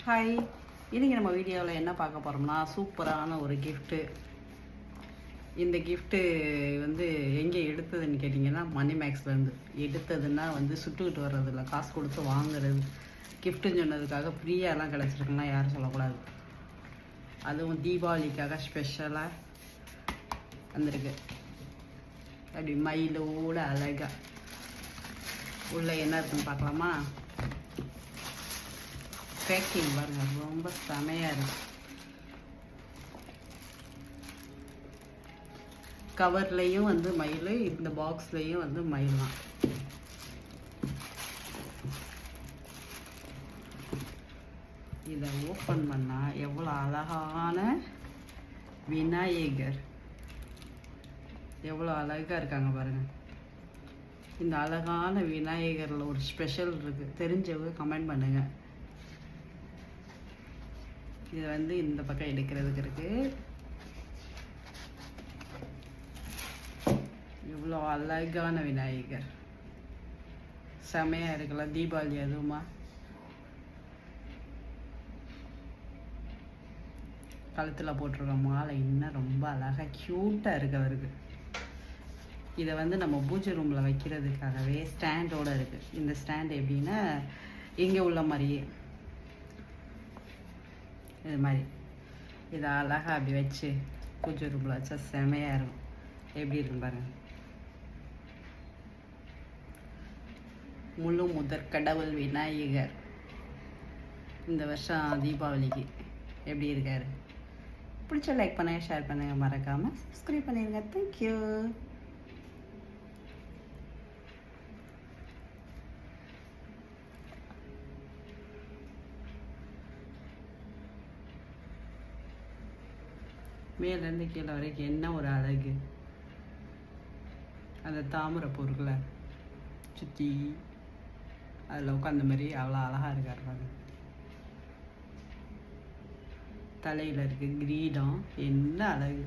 Hi, இன்றைக்கி நம்ம வீடியோவில் என்ன பார்க்க போகிறோம்னா சூப்பரான ஒரு கிஃப்ட்டு. இந்த கிஃப்ட்டு வந்து எங்கே எடுத்ததுன்னு கேட்டிங்கன்னா மணி மேக்ஸ்லேருந்து எடுத்ததுன்னா வந்து சுட்டுக்கிட்டு வர்றதில்ல, காசு கொடுத்து வாங்குறது. கிஃப்ட்டுன்னு சொன்னதுக்காக ஃப்ரீயாலாம் கிடச்சிருக்குன்னா யாரும் சொல்லக்கூடாது. அதுவும் தீபாவளிக்காக ஸ்பெஷலாக வந்திருக்கு. அப்படி மயிலோட அழகாக உள்ளே என்ன இருக்குன்னு பார்க்கலாமா? பேக்கிங் பாருங்க, ரொம்ப செமையாக இருக்கு. கவர்லேயும் வந்து மயில், இந்த பாக்ஸ்லேயும் வந்து மயில் தான். இதை ஓப்பன் பண்ணால் எவ்வளோ அழகான விநாயகர், எவ்வளோ அழகாக இருக்காங்க பாருங்கள். இந்த அழகான விநாயகரில் ஒரு ஸ்பெஷல் இருக்குது, தெரிஞ்சவங்க கமெண்ட் பண்ணுங்கள். இது வந்து இந்த பக்கம் எடுக்கிறதுக்கு இருக்குது. இவ்வளோ அழகான விநாயகர், செமையாக இருக்குல்ல? தீபாவளி அதுவுமா கழுத்தில் போட்டிருக்க மாலை இன்னும் ரொம்ப அழகாக க்யூட்டாக இருக்கு அவருக்கு. இதை வந்து நம்ம பூஜை ரூமில் வைக்கிறதுக்காகவே ஸ்டாண்டோடு இருக்குது. இந்த ஸ்டாண்ட் எப்படின்னா இங்கே உள்ள மாதிரியே இது மாதிரி இதை அழகாக அப்படி வச்சு பூஜை ரூமில் வச்சா செமையாக இருக்கும். எப்படி இருக்கும் பாருங்க. முழு முதற் கடவுள் விநாயகர் இந்த வருஷம் தீபாவளிக்கு எப்படி இருக்காரு? பிடிச்ச லைக் பண்ணுங்கள், ஷேர் பண்ணுங்கள், மறக்காமல் சப்ஸ்கிரைப் பண்ணிடுங்க. தேங்க்யூ. மேலேருந்து கீழே வரைக்கும் என்ன ஒரு அழகு! அந்த தாமரை பொருட்களை சுற்றி அதில் உட்காந்த மாதிரி அவ்வளோ அழகாக இருக்காரு பாருங்க. தலையில் இருக்குது கிரீடம், என்ன அழகு!